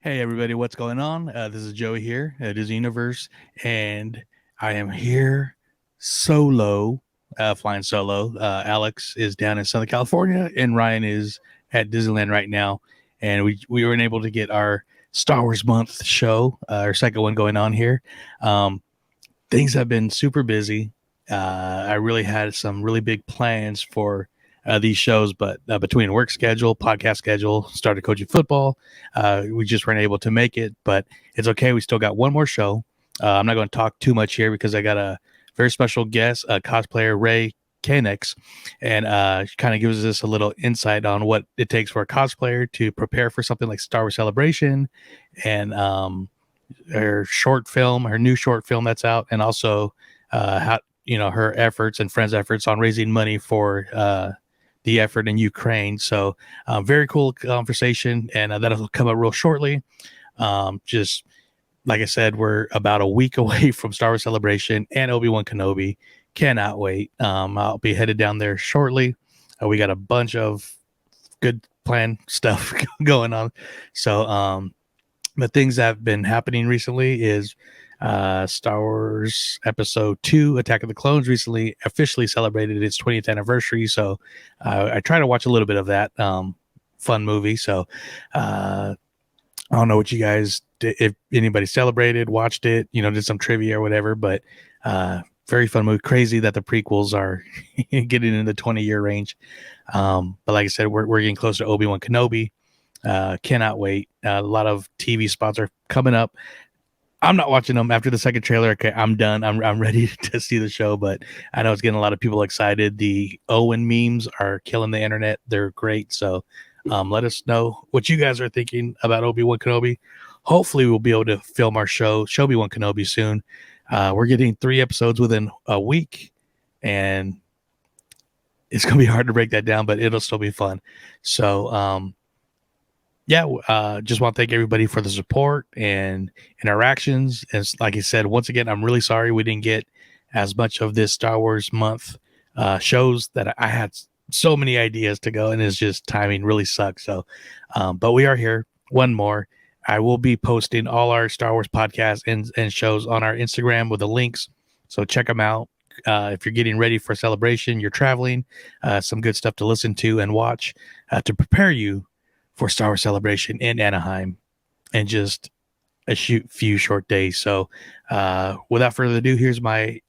Hey everybody, what's going on? This is Joey here at Disney Universe, and I am here solo, flying solo. Alex is down in Southern California, and Ryan is at Disneyland right now. And we were able to get our Star Wars month show, our second one going on here. Um, Things have been super busy. I really had some really big plans for these shows, but between work schedule, podcast schedule, started coaching football, we just weren't able to make it. But it's okay. We still got one more show. I'm not going to talk too much here because I got a very special guest, cosplayer Ray Kennex, and kind of gives us a little insight on what it takes for a cosplayer to prepare for something like Star Wars Celebration, and her new short film that's out, and also how her efforts and friends' efforts on raising money for the effort in Ukraine. So very cool conversation, and that'll come up real shortly. Just like I said, we're about a week away from Star Wars Celebration and Obi-Wan Kenobi. Cannot wait. I'll be headed down there shortly. We got a bunch of good plan stuff going on. So the things that have been happening recently is Star Wars Episode 2, Attack of the Clones, recently officially celebrated its 20th anniversary. So I try to watch a little bit of that fun movie. So I don't know what you guys did, if anybody celebrated, watched it, did some trivia or whatever, but very fun movie. Crazy that the prequels are getting in the 20-year range. But like I said, we're getting close to Obi-Wan Kenobi. Cannot wait. A lot of TV spots are coming up. I'm not watching them after the second trailer. Okay, I'm done. I'm ready to see the show, but I know it's getting a lot of people excited. The Owen memes are killing the internet. They're great. So let us know what you guys are thinking about Obi-Wan Kenobi. Hopefully we'll be able to film our show, Obi-Wan Kenobi, soon. We're getting 3 episodes within a week, and it's going to be hard to break that down, but it'll still be fun. So, just want to thank everybody for the support and interactions. And like I said, once again, I'm really sorry we didn't get as much of this Star Wars month shows. That I had so many ideas to go, and it's just timing really sucks. So, but we are here. One more. I will be posting all our Star Wars podcasts and shows on our Instagram with the links. So check them out. If you're getting ready for a celebration, you're traveling, some good stuff to listen to and watch to prepare you for Star Wars Celebration in Anaheim in just a few short days. So without further ado, here's my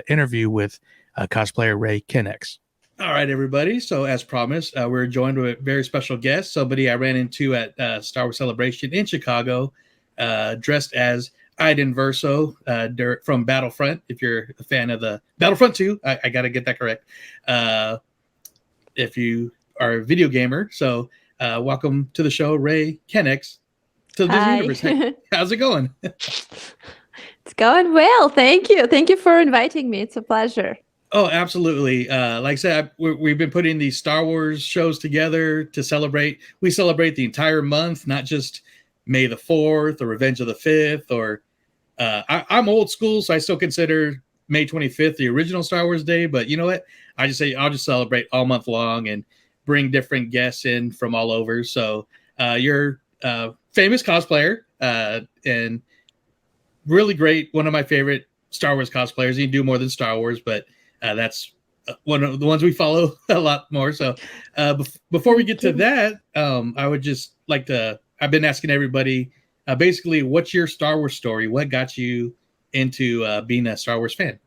interview with cosplayer Ray Kennex. All right, everybody. So as promised, we're joined with a very special guest, somebody I ran into at Star Wars Celebration in Chicago, dressed as Iden Verso from Battlefront. If you're a fan of the Battlefront 2, I got to get that correct. If you are a video gamer. So welcome to the show, Ray Kennex, to the Disney Universe. Hey, how's it going? It's going well. Thank you. Thank you for inviting me. It's a pleasure. Oh, absolutely. Like I said, we've been putting these Star Wars shows together to celebrate. We celebrate the entire month, not just May the 4th or Revenge of the 5th. Or I'm old school, so I still consider May 25th the original Star Wars Day. But you know what? I just say I'll just celebrate all month long and bring different guests in from all over. So you're a famous cosplayer and really great. One of my favorite Star Wars cosplayers. You can do more than Star Wars, but that's one of the ones we follow a lot more. So before we get to that, I would just like to, I've been asking everybody, basically, what's your Star Wars story? What got you into being a Star Wars fan?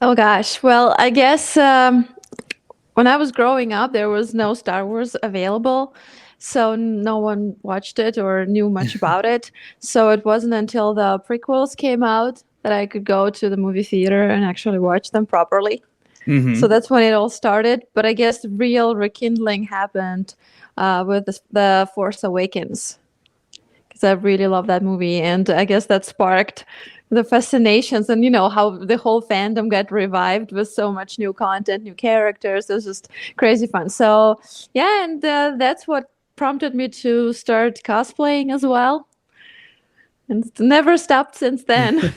Oh, gosh. Well, I guess when I was growing up, there was no Star Wars available. So no one watched it or knew much about it. So it wasn't until the prequels came out that I could go to the movie theater and actually watch them properly. Mm-hmm. So that's when it all started. But I guess the real rekindling happened with the Force Awakens, because I really love that movie. And I guess that sparked the fascinations, and how the whole fandom got revived with so much new content, new characters. It was just crazy fun. So yeah, and that's what prompted me to start cosplaying as well. And it's never stopped since then.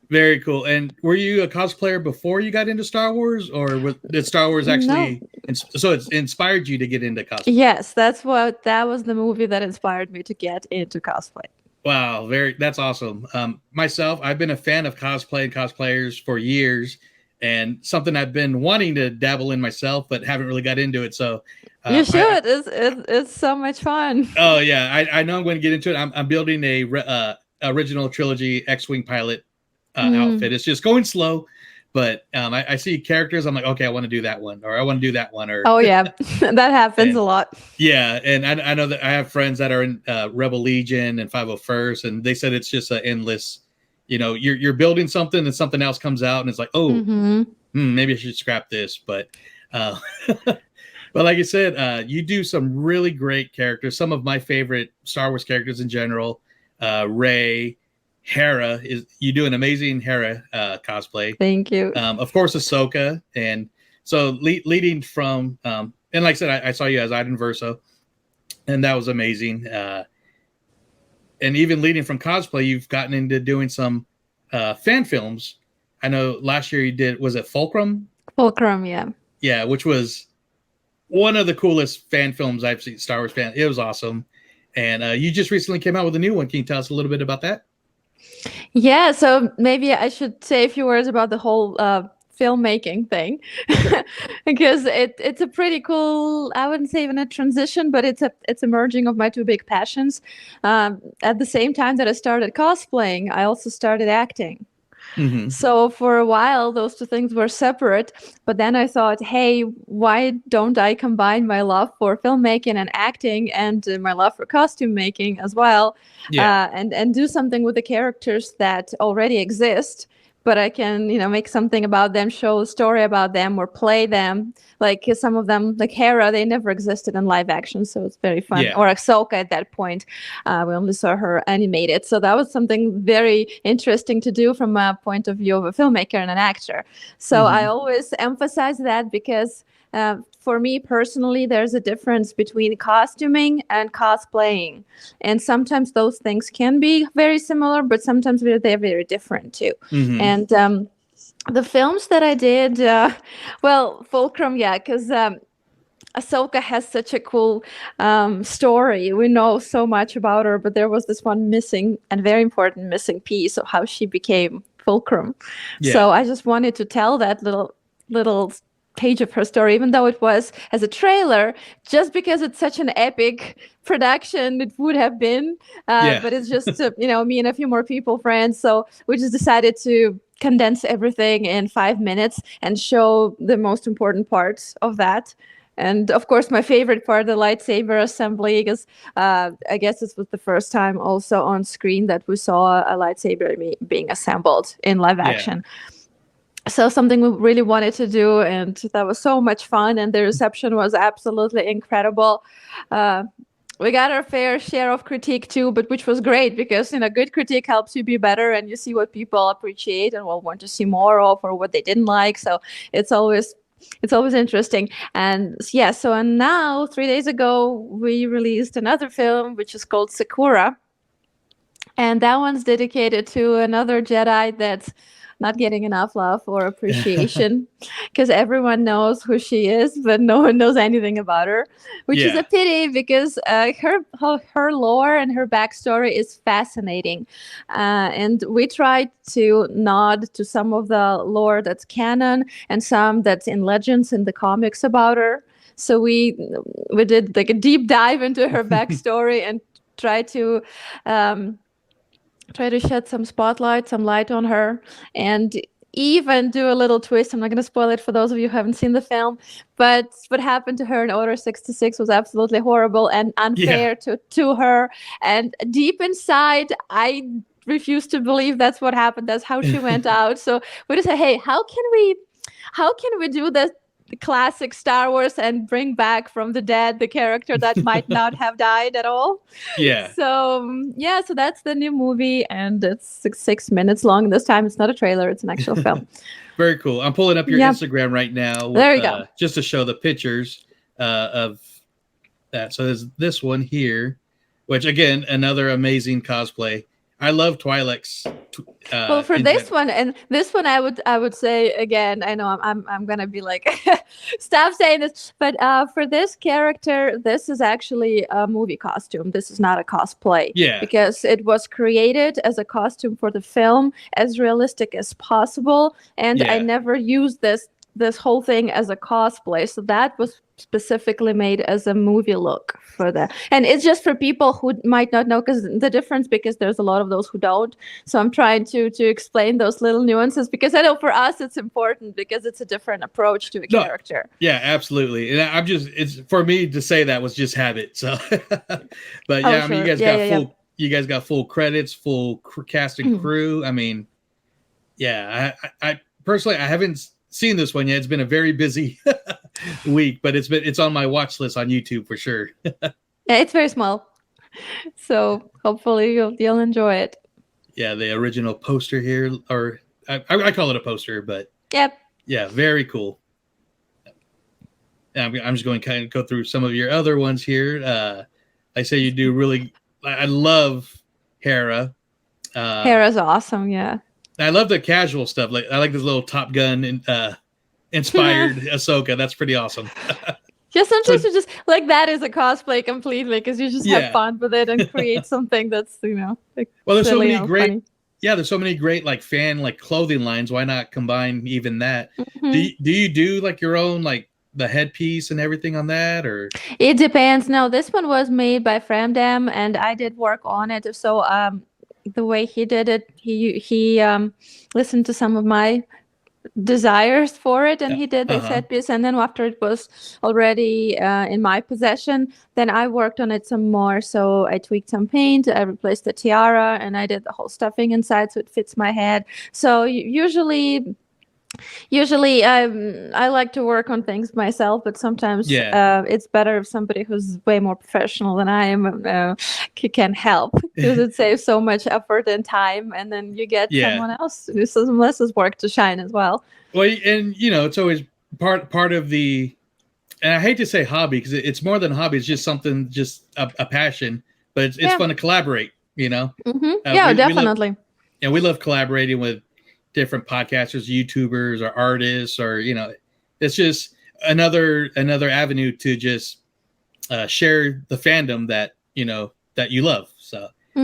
Very cool. And were you a cosplayer before you got into Star Wars, or did Star Wars No. actually? So it's inspired you to get into cosplay. Yes, that was the movie that inspired me to get into cosplay. Wow, that's awesome. Myself, I've been a fan of cosplay and cosplayers for years, and something I've been wanting to dabble in myself, but haven't really got into it. So, You I should. It's so much fun. oh yeah, I know I'm going to get into it. I'm building a original trilogy X-wing pilot Mm. outfit. It's just going slow, but I see characters. I'm like, okay, I want to do that one, or I want to do that one, or Oh yeah, that happens and a lot. yeah, and I know that I have friends that are in Rebel Legion and 501st, and they said it's just an endless. You're building something, and something else comes out, and it's like, oh, Hmm. maybe I should scrap this. But, uh, but like I said, you do some really great characters. Some of my favorite Star Wars characters in general, Rey, Hera is. You do an amazing Hera cosplay. Thank you. Of course, Ahsoka, and so leading from, and like I said, I saw you as Iden Verso, and that was amazing. And even leading from cosplay, you've gotten into doing some fan films. I know last year you did, was it Fulcrum? Fulcrum, yeah. Yeah, which was one of the coolest fan films I've seen. Star Wars fan, it was awesome. And you just recently came out with a new one. Can you tell us a little bit about that? Yeah, so maybe I should say a few words about the whole filmmaking thing Sure. because it's a pretty cool, I wouldn't say even a transition, but it's a merging of my two big passions. At the same time that I started cosplaying, I also started acting. Mm-hmm. So for a while, those two things were separate. But then I thought, hey, why don't I combine my love for filmmaking and acting and my love for costume making as well, Yeah. and do something with the characters that already exist? But I can, make something about them, show a story about them, or play them. Like some of them, like Hera, they never existed in live action, so it's very fun. Yeah. Or Ahsoka at that point, we only saw her animated. So that was something very interesting to do from a point of view of a filmmaker and an actor. So I Mm-hmm. always emphasize that because for me personally, there's a difference between costuming and cosplaying. And sometimes those things can be very similar, but sometimes they're very different too. Mm-hmm. And the films that I did, well, Fulcrum, yeah, because Ahsoka has such a cool story. We know so much about her, but there was this one missing and very important missing piece of how she became Fulcrum. Yeah. So I just wanted to tell that little page of her story, even though it was as a trailer, just because it's such an epic production, it would have been. Yeah. But it's just me and a few more people, friends. So we just decided to condense everything in 5 minutes and show the most important parts of that. And of course, my favorite part, the lightsaber assembly, because I guess this was the first time also on screen that we saw a lightsaber being assembled in live Yeah. action. So something we really wanted to do, and that was so much fun, and the reception was absolutely incredible. We got our fair share of critique too, but which was great because good critique helps you be better, and you see what people appreciate and will want to see more of, or what they didn't like. So it's always interesting. And yeah, and now 3 days ago we released another film which is called Sakura, and that one's dedicated to another Jedi that's not getting enough love or appreciation because everyone knows who she is, but no one knows anything about her, which is a Yeah. pity because her lore and her backstory is fascinating. And we tried to nod to some of the lore that's canon and some that's in legends in the comics about her. So we did like a deep dive into her backstory and try to shed some spotlight, some light on her, and even do a little twist. I'm not going to spoil it for those of you who haven't seen the film, but what happened to her in Order 66 was absolutely horrible and Yeah. unfair to her. And deep inside, I refuse to believe that's what happened. That's how she went out. So we just say, hey, how can we do this? The classic Star Wars and bring back from the dead the character that might not have died at all. Yeah. So yeah, so that's the new movie, and it's 6 minutes long. This time it's not a trailer; it's an actual film. Very cool. I'm pulling up your Yeah, Instagram right now with there you go. just to show the pictures of that. So there's this one here, which again, another amazing cosplay. I love Twi'lek's Well, for in this general. one and this one, I would say again. I know I'm gonna be like, stop saying this, but for this character, this is actually a movie costume. This is not a cosplay Yeah, because it was created as a costume for the film, as realistic as possible, and I yeah. never used this whole thing as a cosplay. So that was specifically made as a movie look for that. And it's just for people who might not know because the difference because there's a lot of those who don't. So I'm trying to explain those little nuances because I know for us it's important because it's a different approach to a No, character. yeah, absolutely. And I'm just it's for me to say that was just habit. So, but Oh, yeah, I mean, sure. Yeah, yeah, you guys got full credits, full cast and yeah. crew. I mean, yeah, I personally I haven't seen this one yet. It's been a very busy week, but it's on my watch list on YouTube for sure. Yeah, it's very small. So hopefully you'll enjoy it. Yeah, the original poster here, or I call it a poster, but Yep. yeah, very cool. I'm just going to kind of go through some of your other ones here. I say you do really. I love Hera. Hera's awesome, yeah. I love the casual stuff. Like I like this little Top Gun and inspired Ahsoka. That's pretty awesome. Yeah, So sometimes you just like that is a cosplay completely because you just have yeah, fun with it and create something that's like well, there's so silly many or great. funny. Yeah, there's so many great like fan like clothing lines. Why not combine even that? Hmm. Do you do like your own like the headpiece and everything on that, or It depends. No, this one was made by Framdam, and I did work on it. So the way he did it, he listened to some of my desires for it, and he did uh this huh, headpiece. And then after it was already in my possession, then I worked on it some more. So I tweaked some paint, I replaced the tiara, and I did the whole stuffing inside so it fits my head. So usually I like to work on things myself, but sometimes yeah, it's better if somebody who's way more professional than I am can help because it saves so much effort and time, and then you get yeah. someone else who does some less work to shine as well. Well, and you know, it's always part of the. And I hate to say hobby because it's more than a hobby. It's just something, just a passion. But it's Yeah. fun to collaborate. You know, Yeah, we love definitely. and we love collaborating with different podcasters, YouTubers, or artists, or you know, it's just another avenue to just share the fandom that you know that you love. So Yeah,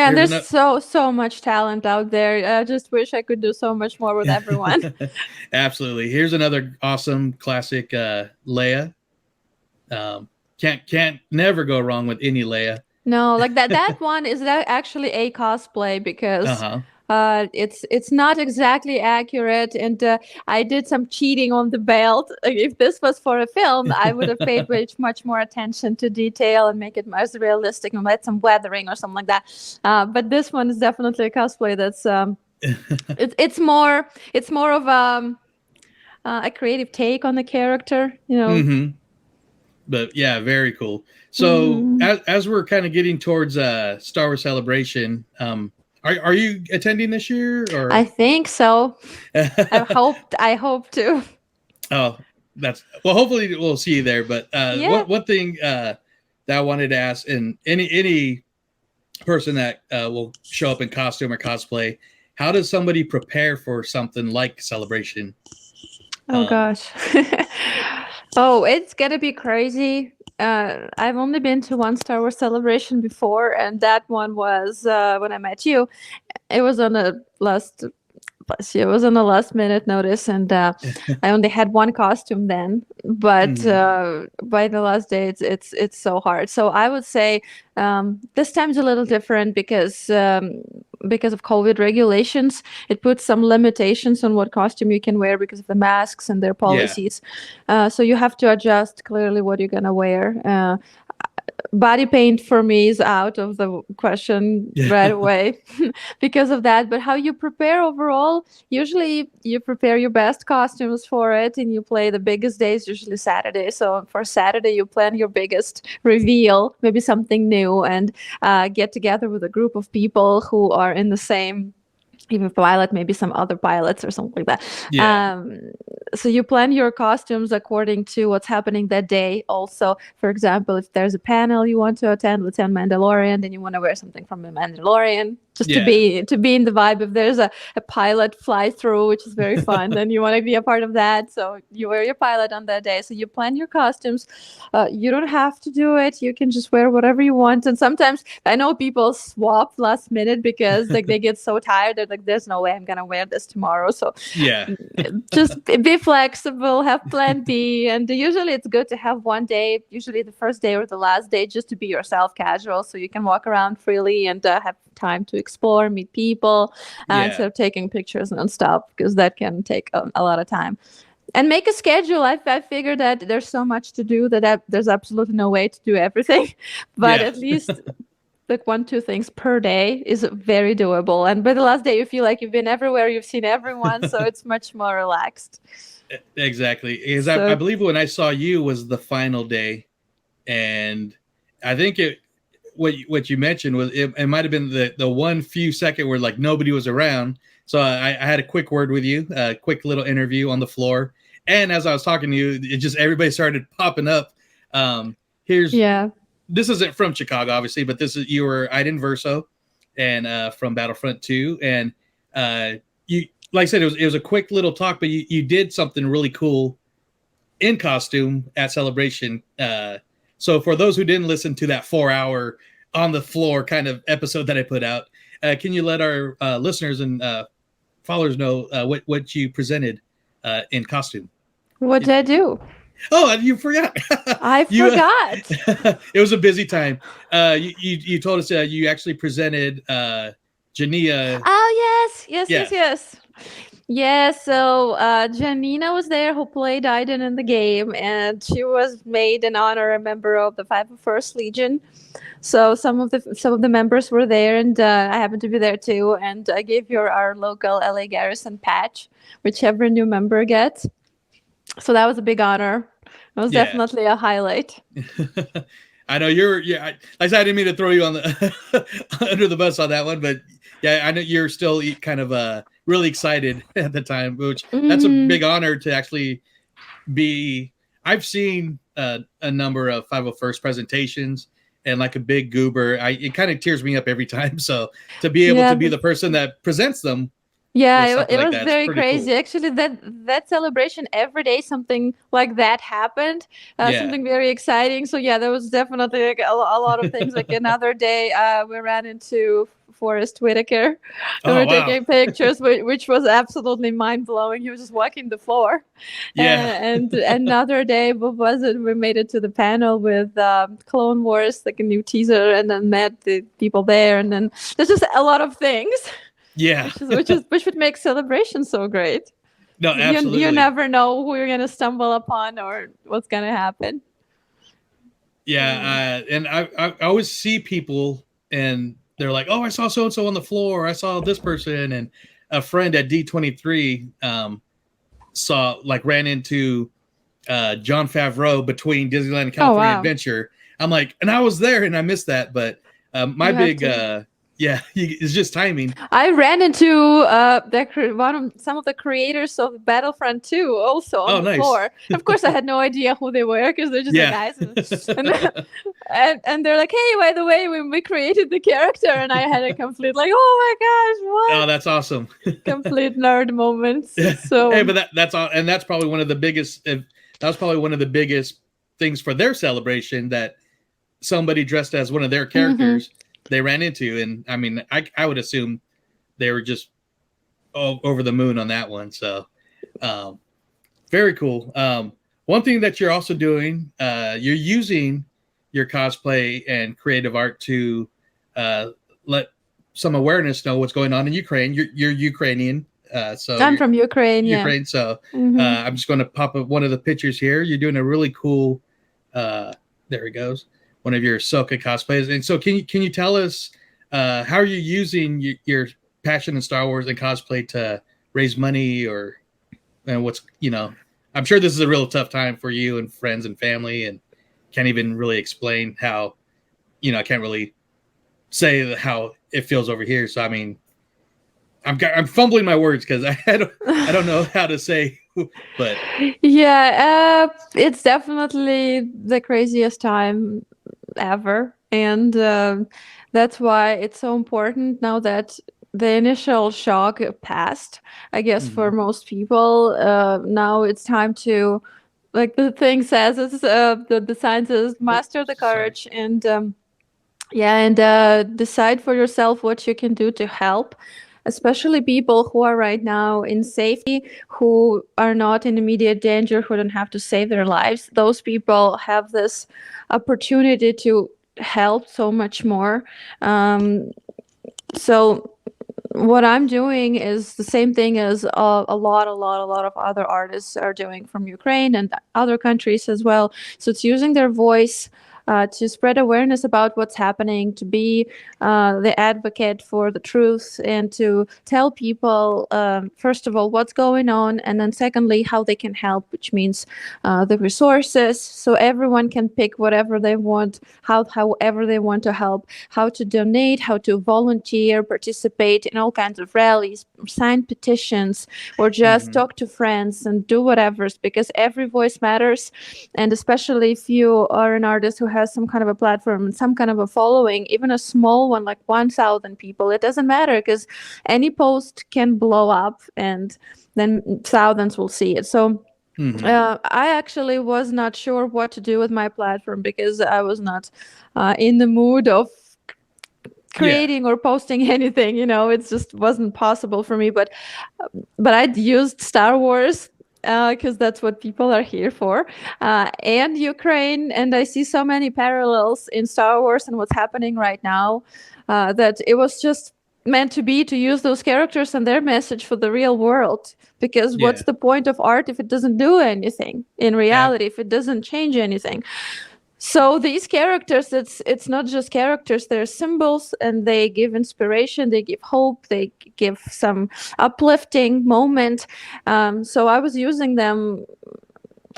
and here's there's another. so much talent out there. I just wish I could do so much more with everyone. Absolutely. Here's another awesome classic Leia. Can't never go wrong with any Leia. No, like that one is that actually a cosplay Uh because huh. it's not exactly accurate, and I did some cheating on the belt. Like, if this was for a film, I would have paid much more attention to detail and make it as realistic and let some weathering or something like that. But this one is definitely a cosplay that's it's more of a creative take on the character, you know. Mm-hmm. But yeah, very cool. So Hmm. as we're kind of getting towards Star Wars Celebration, are you attending this year I or? think so. I hope to. Oh, that's well. Hopefully, we'll see you there. But Yeah. one thing that I wanted to ask, and any person that will show up in costume or cosplay, how does somebody prepare for something like Celebration? Oh Um, gosh. Oh, it's gonna be crazy. I've only been to one Star Wars celebration before, and that one was when I met you. It was on a last bless you. It was on a last minute notice, and I only had one costume then. But mhm. by the last day, it's so hard. So I would say this time's a little different because of COVID regulations. It puts some limitations on what costume you can wear because of the masks and their Yeah, policies. So you have to adjust clearly what you're gonna wear. Body paint for me is out of the question yeah, right away because of that. But how you prepare overall, usually you prepare your best costumes for it and you play the biggest days, usually Saturday. So for Saturday, you plan your biggest reveal, maybe something new, and get together with a group of people who are in the same even pilot, maybe some other pilots or something like that. yeah. So you plan your costumes according to what's happening that day. Also, for example, if there's a panel you want to attend, let's say on Mandalorian, then you want to wear something from the Mandalorian. just Yeah. to be in the vibe. If there's a pilot fly through, which is very fun, then you want to be a part of that. So you wear your pilot on that day. So you plan your costumes. You don't have to do it. You can just wear whatever you want. And sometimes I know people swap last minute because like they get so tired. They're like, "There's no way I'm gonna wear this tomorrow." So Yeah. just be flexible, have plan B. And usually it's good to have one day, usually the first day or the last day, just to be yourself casual so you can walk around freely and have time to explore, meet people, instead of taking pictures and stuff, because that can take a lot of time. And make a schedule. I figured that there's so much to do that there's absolutely no way to do everything, but at least like 1-2 things per day is very doable. And by the last day, you feel like you've been everywhere, you've seen everyone, so it's much more relaxed. Exactly. Because So, I believe when I saw you was the final day, and I think what you mentioned was it might have been the one few second where like nobody was around. So I had a quick word with you, a quick little interview on the floor, and as I was talking to you, it just everybody started popping up. Here's This isn't from Chicago, obviously, but you were Iden Verso, and from Battlefront 2, and you, like I said, it was a quick little talk, but you did something really cool in costume at Celebration. So for those who didn't listen to that 4-hour on the floor kind of episode that I put out, can you let our listeners and followers know what you presented in costume? What did I do? Oh, you forgot. I forgot. It was a busy time. You told us you actually presented Jania. Oh, yes. Yeah, so Janina was there, who played Iden in the game, and she was made an honorary member of the 501st Legion. So some of the members were there, and I happened to be there too. And I gave her our local LA Garrison patch, which every new member gets. So that was a big honor. It was definitely a highlight. I know like I said, I didn't mean to throw you on the under the bus on that one, but yeah, I know you're still kind of really excited at the time, which that's a big honor to actually be. I've seen a number of 501st presentations, and like a big goober, it kind of tears me up every time. So to be able to be the person that presents them. Yeah, it was very crazy. Cool. Actually, that celebration, every day something like that happened, something very exciting. So yeah, there was definitely like a lot of things. Like another day, we ran into Forrest Whitaker. We were taking pictures, which was absolutely mind blowing. He was just walking the floor. Yeah. And another day, what was it? We made it to the panel with Clone Wars, like a new teaser, and then met the people there. And then there's just a lot of things. Yeah, which would make Celebration so great. No, absolutely. You never know who you're gonna stumble upon or what's gonna happen. Yeah, and I always see people and they're like, "Oh, I saw so and so on the floor. I saw this person." And a friend at D23 ran into Jon Favreau between Disneyland and California Adventure. I'm like, and I was there and I missed that, but my big. Yeah, it's just timing. I ran into some of the creators of Battlefront 2 also on the floor. Of course, I had no idea who they were because they're just guys. And they're like, "Hey, by the way, we created the character," and I had a complete like, "Oh my gosh, what?" Oh, that's awesome. Complete nerd moments. So hey, but that's probably one of the biggest. That was probably one of the biggest things for their celebration, that somebody dressed as one of their characters. Mm-hmm. They ran into, and I mean, I would assume they were just over the moon on that one. So, very cool. One thing that you're also doing, you're using your cosplay and creative art to let some awareness know what's going on in Ukraine. You're Ukrainian, so I'm from Ukraine. Ukraine. So I'm just going to pop up one of the pictures here. You're doing a really cool. There it goes. One of your Ahsoka cosplays. And so can you tell us how are you using your passion in Star Wars and cosplay to raise money, and what's, I'm sure this is a real tough time for you and friends and family, and can't even really explain how, I can't really say how it feels over here. So, I mean, I'm fumbling my words because I don't know how to say, but yeah, it's definitely the craziest time ever. And that's why it's so important now that the initial shock passed, I guess, for Hmm. most people. Now it's time to, like the thing says, it's the sign says, Oh, master the sorry. courage and yeah, and decide for yourself what you can do to help, especially people who are right now in safety, who are not in immediate danger, who don't have to save their lives. Those people have this opportunity to help so much more. Um, so what I'm doing is the same thing as a lot of other artists are doing from Ukraine and other countries as well. So it's using their voice to spread awareness about what's happening, to be the advocate for the truth, and to tell people, first of all, what's going on, and then secondly, how they can help, which means the resources, so everyone can pick whatever they want, however they want to help, how to donate, how to volunteer, participate in all kinds of rallies, sign petitions, or just Hmm. talk to friends and do whatever, because every voice matters. And especially if you are an artist who has some kind of a platform and some kind of a following, even a small one like 1,000 people, it doesn't matter because any post can blow up and then thousands will see it. So Hmm. I actually was not sure what to do with my platform because I was not in the mood of Yeah. creating or posting anything. It just wasn't possible for me. But I'd used Star Wars because that's what people are here for, and Ukraine, and I see so many parallels in Star Wars and what's happening right now that it was just meant to be to use those characters and their message for the real world. Because what's Yeah. the point of art if it doesn't do anything in Ab- reality, if it doesn't change anything? So these characters, it's not just characters, they're symbols, and they give inspiration, they give hope, they give some uplifting moment. So I was using them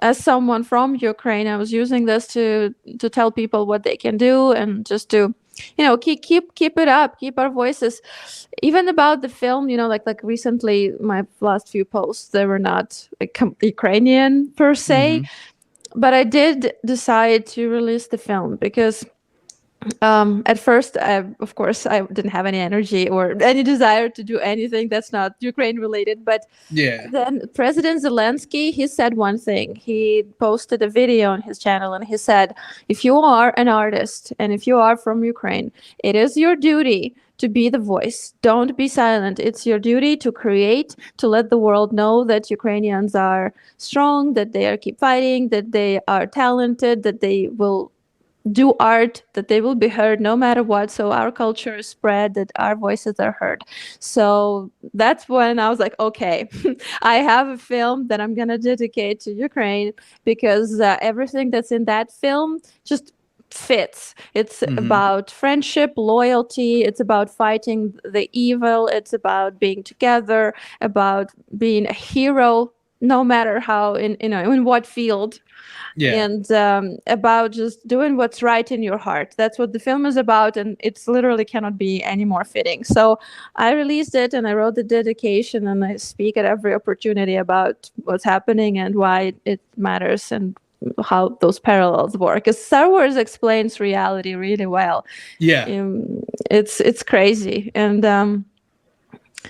as someone from Ukraine. I was using this to tell people what they can do, and just to keep it up, keep our voices. Even about the film, like recently my last few posts, they were not like Ukrainian per se, hmm. but I did decide to release the film because at first, of course, I didn't have any energy or any desire to do anything that's not Ukraine related. But Yeah. then President Zelensky, he said one thing. He posted a video on his channel and he said, if you are an artist and if you are from Ukraine, it is your duty to be the voice. Don't be silent. It's your duty to create, to let the world know that Ukrainians are strong, that they are keep fighting, that they are talented, that they will do art, that they will be heard no matter what. So our culture is spread, that our voices are heard. So that's when I was like, okay, I have a film that I'm going to dedicate to Ukraine because everything that's in that film just fits. It's Hmm. about friendship, loyalty, it's about fighting the evil, it's about being together, about being a hero no matter how in what field, Yeah. and about just doing what's right in your heart. That's what the film is about, and it's literally cannot be any more fitting. So I released it and I wrote the dedication, and I speak at every opportunity about what's happening and why it matters and how those parallels work. Because Star Wars explains reality really well. Yeah. It's crazy, and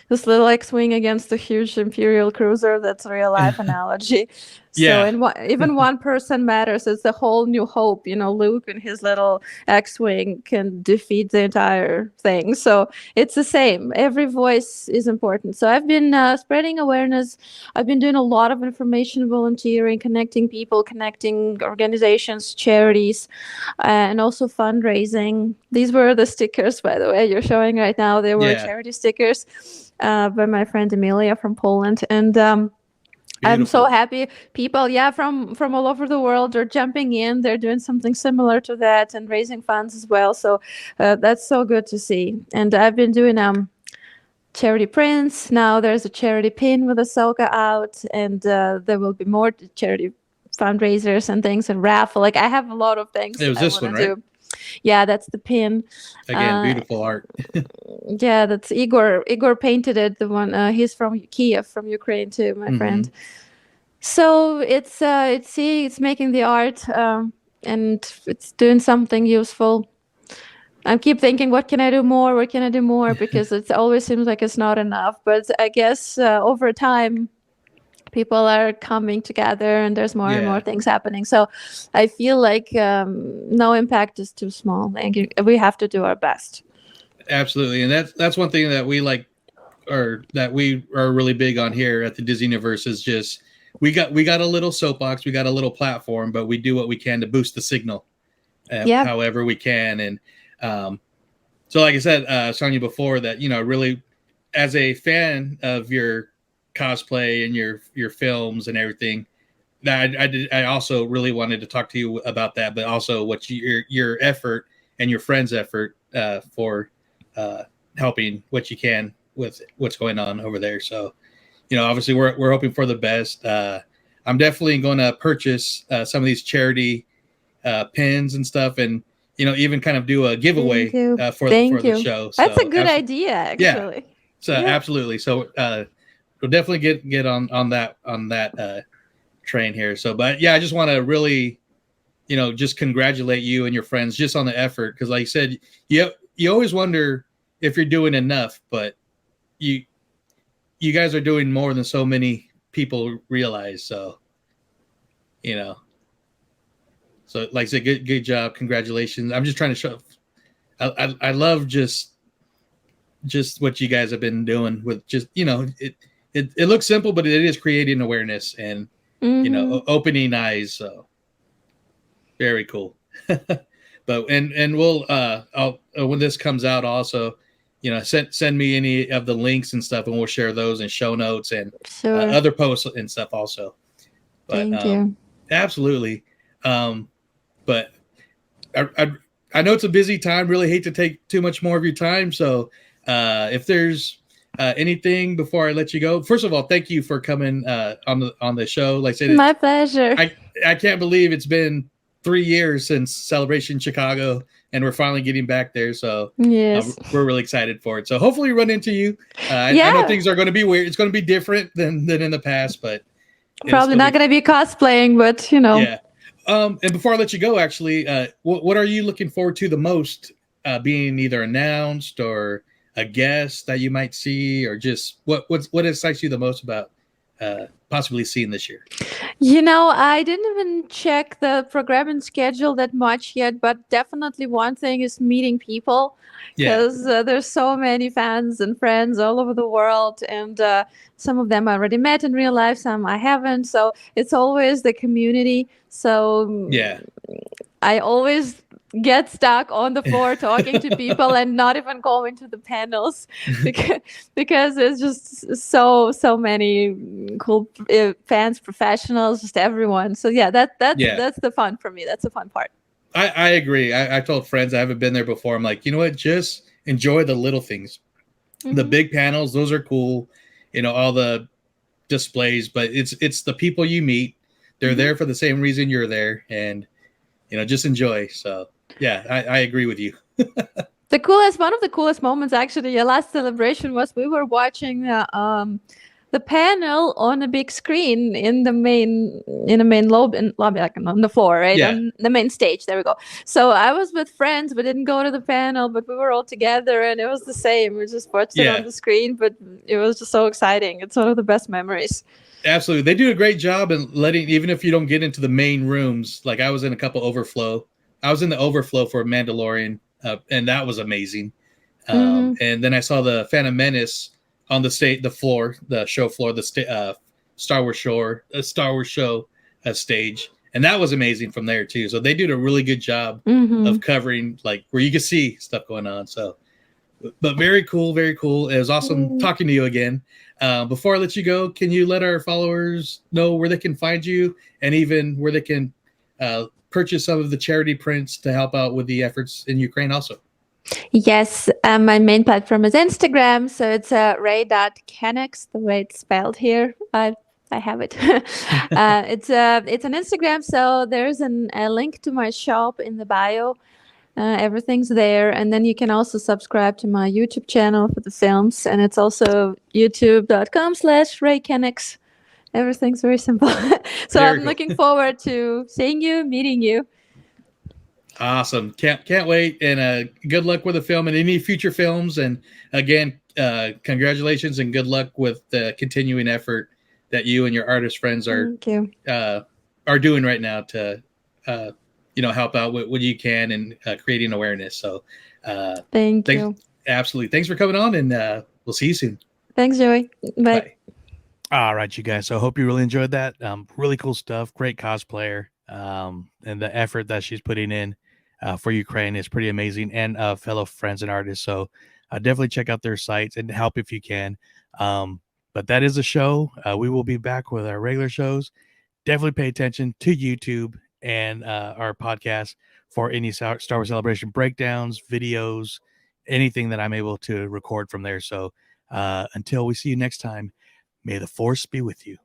this little X-wing against a huge Imperial cruiser, that's a real life analogy. So, Yeah. and even one person matters. It's a whole new hope. Luke and his little X-wing can defeat the entire thing. So it's the same. Every voice is important. So I've been spreading awareness. I've been doing a lot of information volunteering, connecting people, connecting organizations, charities, and also fundraising. These were the stickers, by the way, you're showing right now. They were Yeah. charity stickers by my friend Emilia from Poland. And I'm so Beautiful. happy people, yeah, from all over the world are jumping in. They're doing something similar to that and raising funds as well. So that's so good to see. And I've been doing charity prints. Now there's a charity pin with Ahsoka out, and there will be more charity fundraisers and things and raffle. Like I have a lot of It things was I this want one, to right? do. Yeah, that's the pin. Again, Uh, beautiful art. yeah, that's Igor. Igor painted it. The one he's from Kiev, from Ukraine too, my friend. Hmm. So it's making the art and it's doing something useful. I keep thinking, what can I do more? What can I do more? Because it always seems like it's not enough. But I guess over time, people are coming together and there's more and more Yeah, things happening. So I feel like no impact is too small. And we have to do our best. absolutely. And that's one thing that we like, or that we are really big on here at the Disney Universe is just we got a little soapbox, we got a little platform, but we do what we can to boost the signal, Yeah. however we can. And so, like I said, I was telling you before that really, as a fan of your cosplay and your films and everything, that I also really wanted to talk to you about that, but also what your effort and your friends' effort for helping what you can with what's going on over there. So, obviously we're hoping for the best. I'm definitely going to purchase some of these charity pins and stuff, and even kind of do a Thank giveaway you. for Thank the you. show. That's a So, good idea, yeah, actually. so Yeah. absolutely. So we'll definitely get on that train here. So, but yeah, I just want to really, just congratulate you and your friends just on the effort, because, like you said, you always wonder if you're doing enough, but you guys are doing more than so many people realize. So, you know, so like I said, good job, congratulations. I'm just trying to show. I love just what you guys have been doing with just it looks simple, but it is creating awareness and Mm-hmm. opening eyes. So very cool. But and we'll I'll when this comes out also, send me any of the links and stuff, and we'll share those in show notes and Sure. other posts and stuff also. But Thank you. absolutely. But I know it's a busy time. Really hate to take too much more of your time. So if there's anything before I let you go, first of all, thank you for coming on the show. Like I said, My pleasure. I can't believe it's been 3 years since Celebration Chicago, and we're finally getting back there. So Yes. we're really excited for it. So hopefully, run into you. I know Yeah. things are going to be weird. It's going to be different than in the past, but it'll Probably still not be going to be cosplaying, but yeah. And before I let you go, actually, what are you looking forward to the most? Being either announced or a guest that you might see, or just what excites you the most about possibly seeing this year? I didn't even check the programming schedule that much yet, but definitely one thing is meeting people Yeah, because there's so many fans and friends all over the world, and some of them I already met in real life, some I haven't. So it's always the community. So yeah, I always get stuck on the floor talking to people and not even going to the panels because there's just so many cool fans, professionals, just everyone. So yeah, yeah. that's the fun for me. That's the fun part. I agree. I told friends I haven't been there before. I'm like, you know what? Just enjoy the little things. The Hmm. big panels, those are cool. All the displays, but it's the people you meet. They're Hmm. there for the same reason you're there, and just enjoy. So yeah, I agree with you. One of the coolest moments actually, your last celebration was we were watching the panel on a big screen in the main lobby, like on the floor, right Yeah, on the main stage. There we go. So I was with friends, but didn't go to the panel, but we were all together, and it was the same. We just watched it on yeah. the screen, but it was just so exciting. It's one of the best memories. Absolutely. They do a great job in letting, even if you don't get into the main rooms, like I was in a couple overflow. I was in the overflow for Mandalorian, and that was amazing. Hmm. And then I saw the Phantom Menace on the floor, the show floor, Star Wars show stage. And that was amazing from there too. So they did a really good job Hmm. of covering like where you could see stuff going on. So but very cool, very cool. It was awesome talking to you again. Before I let you go, can you let our followers know where they can find you and even where they can purchase some of the charity prints to help out with the efforts in Ukraine also? Yes, my main platform is Instagram, so it's ray.kennex, the way it's spelled here. I have it. It's an Instagram, so there's a link to my shop in the bio. Everything's there, and then you can also subscribe to my YouTube channel for the films, and it's also youtube.com/raykennex. Everything's very simple. So Very I'm cool. looking forward to seeing you, meeting you. Awesome. Can't wait. And good luck with the film and any future films. And again, congratulations and good luck with the continuing effort that you and your artist friends Thank you. are doing right now to help out with what you can and creating awareness. So Thank you. Absolutely. Thanks for coming on, and we'll see you soon. Thanks, Joey. Bye. Bye. All right, you guys. So I hope you really enjoyed that. Really cool stuff. Great cosplayer. And the effort that she's putting in for Ukraine is pretty amazing. And fellow friends and artists. So definitely check out their sites and help if you can. But that is a show. We will be back with our regular shows. Definitely pay attention to YouTube and our podcast for any Star Wars Celebration breakdowns, videos, anything that I'm able to record from there. So until we see you next time, may the force be with you.